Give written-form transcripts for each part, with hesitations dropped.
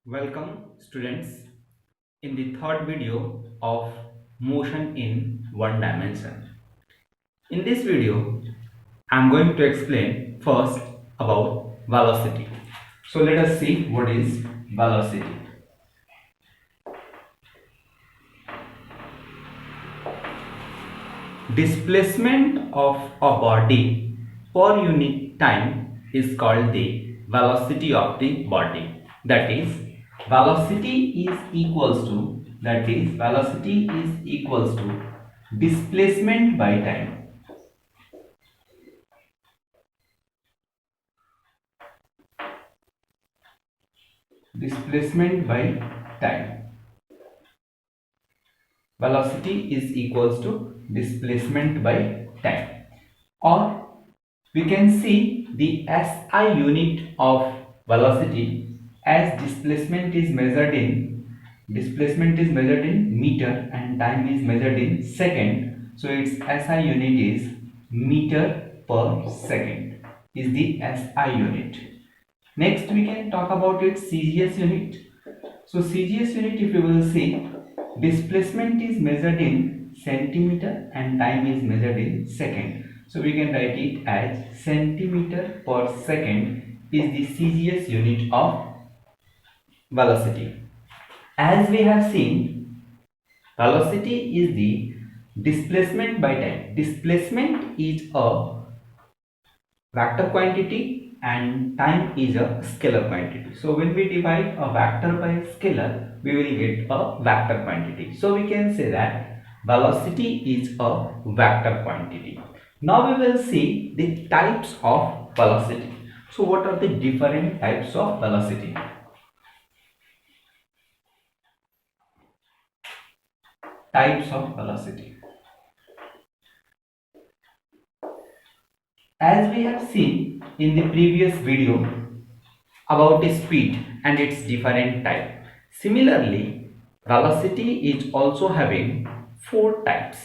Welcome students in the third video of motion in one dimension. In this video, I am going to explain first about velocity. So let us see what is velocity. Displacement of a body per unit time is called the velocity of the body. That is, velocity is equals to displacement by time. Displacement by time. Velocity is equals to displacement by time. Or we can see the SI unit of velocity as displacement is measured in meter and time is measured in second. So its SI unit is meter per second is the SI unit. Next we can talk about its CGS unit. So CGS unit, if you will see, displacement is measured in centimeter and time is measured in second. So we can write it as centimeter per second is the CGS unit of velocity. As we have seen, velocity is the displacement by time. Displacement is a vector quantity and time is a scalar quantity. So when we divide a vector by scalar, we will get a vector quantity. So we can say that velocity is a vector quantity. Now we will see the types of velocity. So what are the different types of velocity? Types of velocity. As we have seen in the previous video about speed and its different type. Similarly, velocity is also having four types,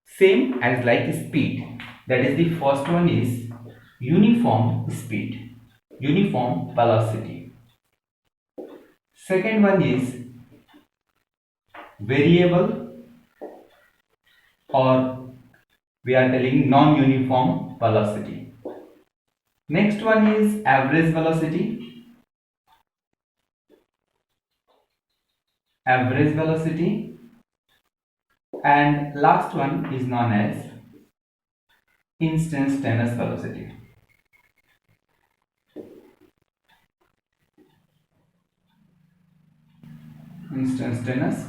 same as like speed. That is, the first one is uniform speed, uniform velocity. Second one is variable, or we are telling non-uniform velocity. Next one is average velocity. Average velocity. And last one is known as instantaneous velocity. Instantaneous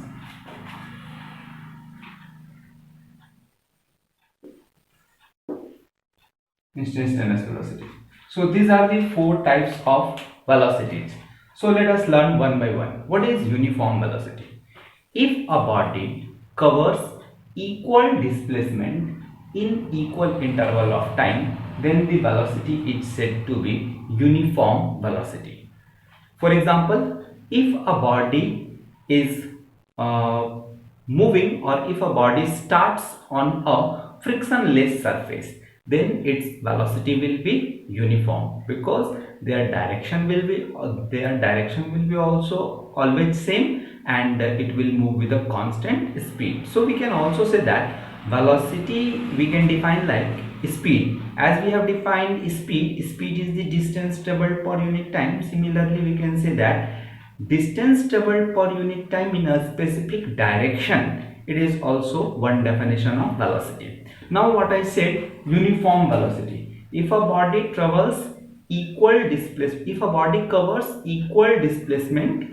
velocity. So these are the four types of velocities. So let us learn one by one. What is uniform velocity? If a body covers equal displacement in equal interval of time, then the velocity is said to be uniform velocity. For example, if a body is moving, or if a body starts on a frictionless surface, then its velocity will be uniform, because their direction will be also always same, and it will move with a constant speed. So we can also say that velocity we can define like speed. As we have defined speed is the distance traveled per unit time. Similarly, we can say that distance traveled per unit time in a specific direction, it is also one definition of velocity. Now what I said, uniform velocity. If a body covers equal displacement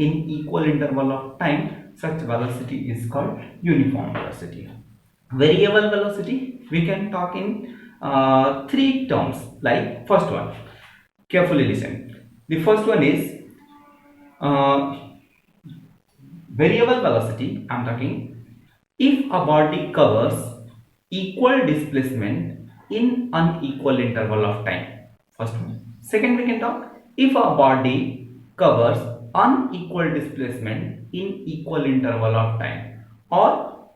in equal interval of time, such velocity is called uniform velocity. Variable velocity, we can talk in three terms. Like first one, carefully listen. The first one is variable velocity. I am talking if a body covers equal displacement in unequal interval of time. First one. Second, we can talk if a body covers unequal displacement in equal interval of time, or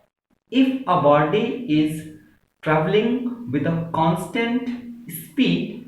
if a body is traveling with a constant speed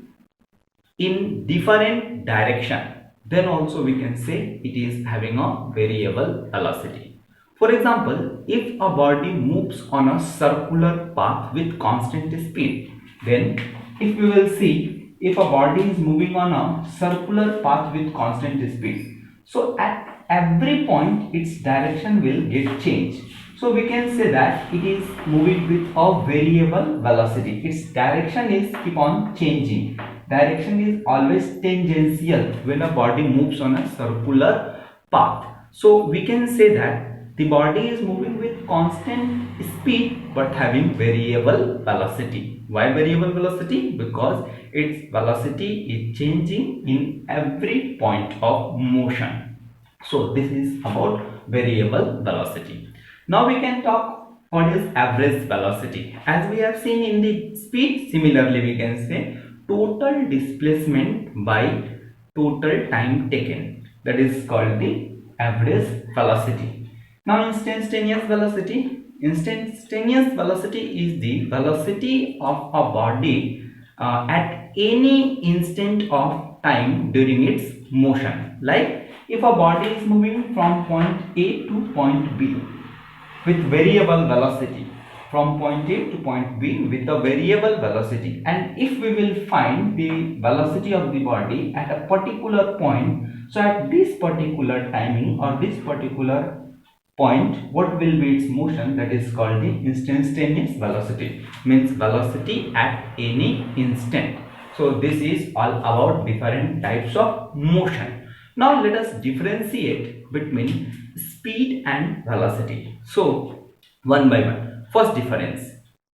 in different direction. then also we can say it is having a variable velocity. For example, if a body moves on a circular path with constant speed, then if we will see, if a body is moving on a circular path with constant speed, so at every point its direction will get changed. So we can say that it is moving with a variable velocity. Its direction is keep on changing. Direction is always tangential when a body moves on a circular path. So we can say that the body is moving with constant speed but having variable velocity. Why variable velocity? Because its velocity is changing in every point of motion. So this is about variable velocity. Now we can talk what is average velocity. As we have seen in the speed, similarly we can say total displacement by total time taken. That is called the average velocity. Now instantaneous velocity. Instantaneous velocity is the velocity of a body at any instant of time during its motion. Like if a body is moving from point A to point B with variable velocity, from point A to point B with a variable velocity, and if we will find the velocity of the body at a particular point, so at this particular timing or this particular point, what will be its motion? That is called the instantaneous velocity, means velocity at any instant. So this is all about different types of motion. Now let us differentiate between speed and velocity. So one by one. First difference.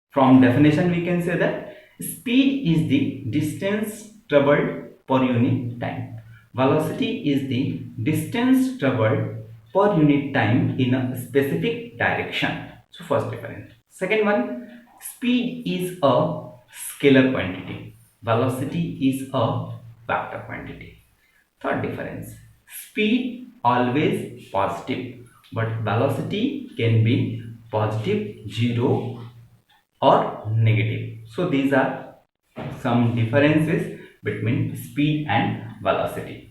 From definition we can say that speed is the distance traveled per unit time. Velocity is the distance traveled per unit time in a specific direction. So first difference. Second one, speed is a scalar quantity. Velocity is a vector quantity. Third difference, speed always positive, but velocity can be positive, 0 or negative. So these are some differences between speed and velocity.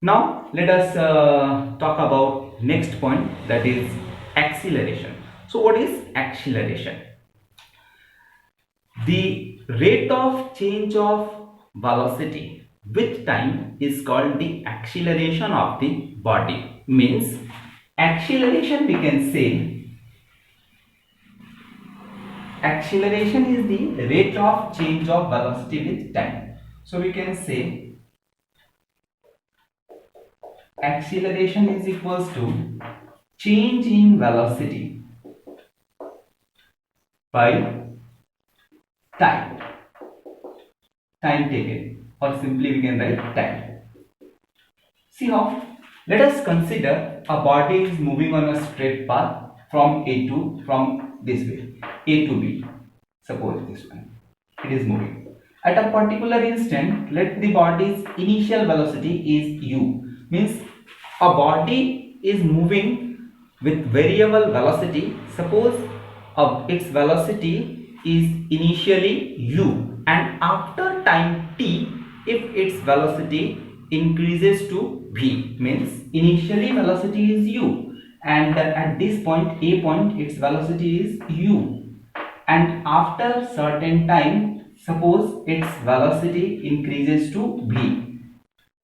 Now let us talk about next point, that is acceleration. So what is acceleration? The rate of change of velocity with time is called the acceleration of the body. Means acceleration, we can say acceleration is the rate of change of velocity with time. So we can say acceleration is equals to change in velocity by time taken, or simply we can write time. See how? Let us consider a body is moving on a straight path from this way, A to B. Suppose this one. It is moving. At a particular instant, let the body's initial velocity is u. Means a body is moving with variable velocity. Suppose its velocity is initially u, and after time t, if its velocity increases to v, means initially velocity is u, and at this point, A point, its velocity is u, and after certain time, suppose its velocity increases to v.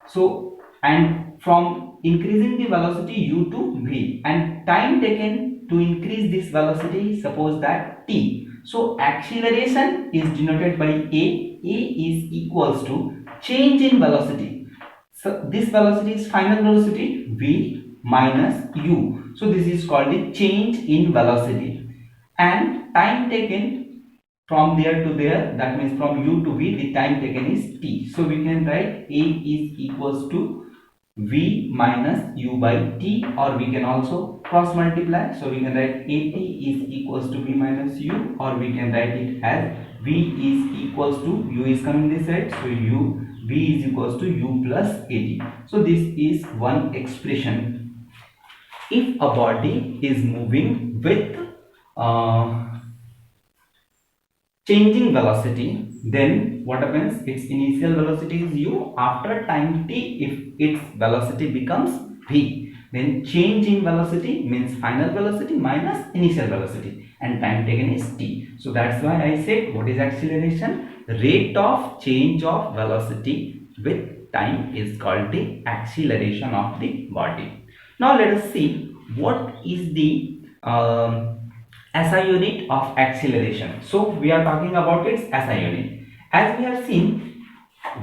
So, and from increasing the velocity u to v, and time taken to increase this velocity, suppose that t. So acceleration is denoted by a. A is equals to change in velocity. So this velocity is final velocity v minus u. So this is called the change in velocity, and time taken from there to there, that means from u to v, the time taken is t. So we can write a is equals to v minus u by t, or we can also cross multiply. So we can write at is equals to v minus u, or we can write it as v is equals to, u is coming this side, so v is equals to u plus at. So this is one expression. If a body is moving with changing velocity, then what happens? Its initial velocity is u. After time t, if its velocity becomes v, then change in velocity means final velocity minus initial velocity, and time taken is t. So that's why I said, what is acceleration? Rate of change of velocity with time is called the acceleration of the body. Now let us see what is the SI unit of acceleration. So we are talking about its SI unit. As we have seen,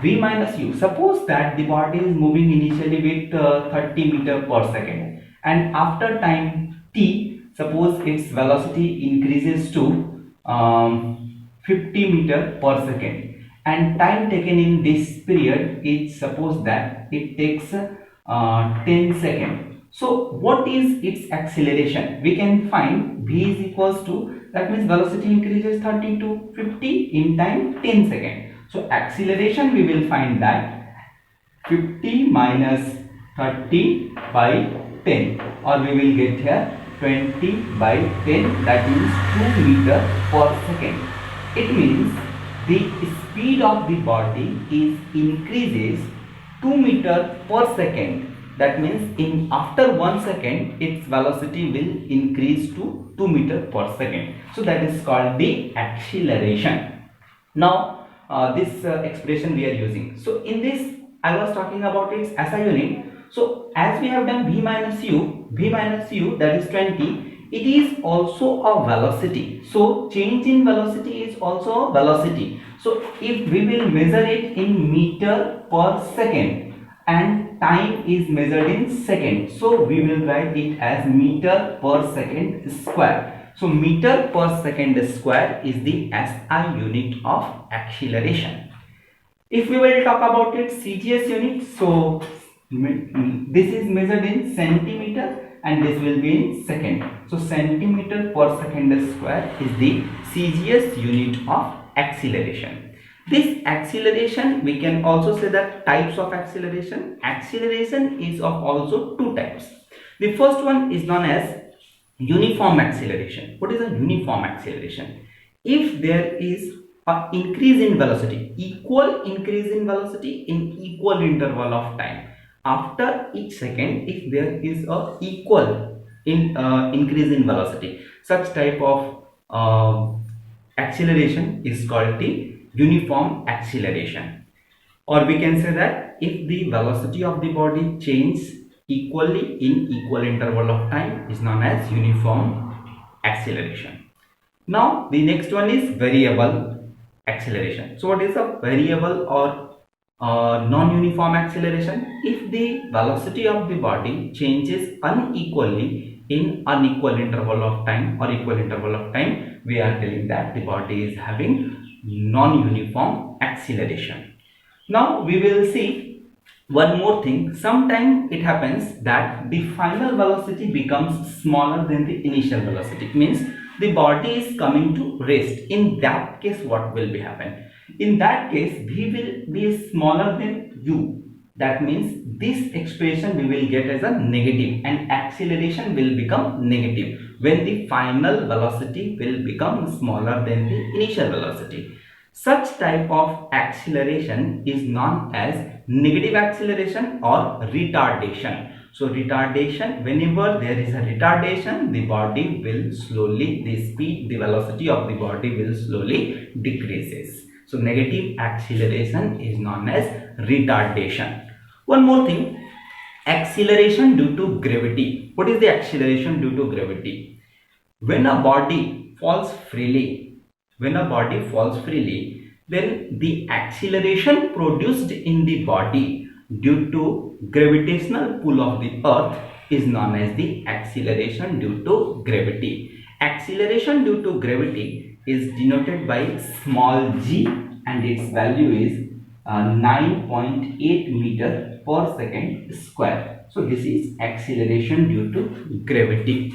v minus u. Suppose that the body is moving initially with 30 meter per second, and after time t, suppose its velocity increases to 50 meter per second, and time taken in this period is, suppose that it takes 10 seconds. So what is its acceleration? We can find v is equals to, that means velocity increases 30 to 50 in time 10 seconds. So acceleration, we will find that 50 minus 30 by 10, or we will get here 20 by 10, that is 2 meter per second. It means the speed of the body is increases 2 meter per second. That means in after 1 second its velocity will increase to 2 meter per second. So that is called the acceleration. Now this expression we are using. So in this I was talking about its SI unit. So as we have done v minus u that is 20, it is also a velocity. So change in velocity is also a velocity. So if we will measure it in meter per second, and time is measured in second, so we will write it as meter per second square. So meter per second square is the SI unit of acceleration. If we will talk about its CGS unit, so this is measured in centimeter and this will be in second. So centimeter per second square is the CGS unit of acceleration. This acceleration, we can also say that types of acceleration. Acceleration is of also two types. The first one is known as uniform acceleration. What is a uniform acceleration? If there is an increase in velocity, equal increase in velocity in equal interval of time. After each second, if there is a equal increase in velocity, such type of acceleration is called the uniform acceleration. Or we can say that if the velocity of the body changes equally in equal interval of time is known as uniform acceleration. Now the next one is variable acceleration. So what is a variable or non-uniform acceleration? If the velocity of the body changes unequally in unequal interval of time or equal interval of time, we are telling that the body is having non-uniform acceleration. Now we will see one more thing. Sometimes it happens that the final velocity becomes smaller than the initial velocity. It means the body is coming to rest. In that case, what will be happen? In that case, v will be smaller than u. That means this expression we will get as a negative, and acceleration will become negative when the final velocity will become smaller than the initial velocity. Such type of acceleration is known as negative acceleration or retardation. So retardation, whenever there is a retardation, the body will slowly, the speed, the velocity of the body will slowly decreases. So negative acceleration is known as retardation. One more thing, acceleration due to gravity. What is the acceleration due to gravity? When a body falls freely, then the acceleration produced in the body due to gravitational pull of the earth is known as the acceleration due to gravity. Acceleration due to gravity is denoted by small g, and its value is 9.8 meter per second square. So this is acceleration due to gravity.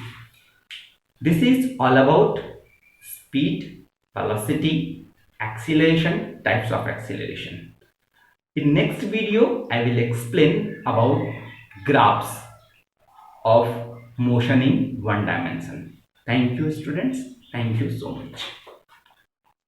This is all about speed, velocity, acceleration, types of acceleration. In next video, I will explain about graphs of motion in one dimension. Thank you, students. Thank you so much.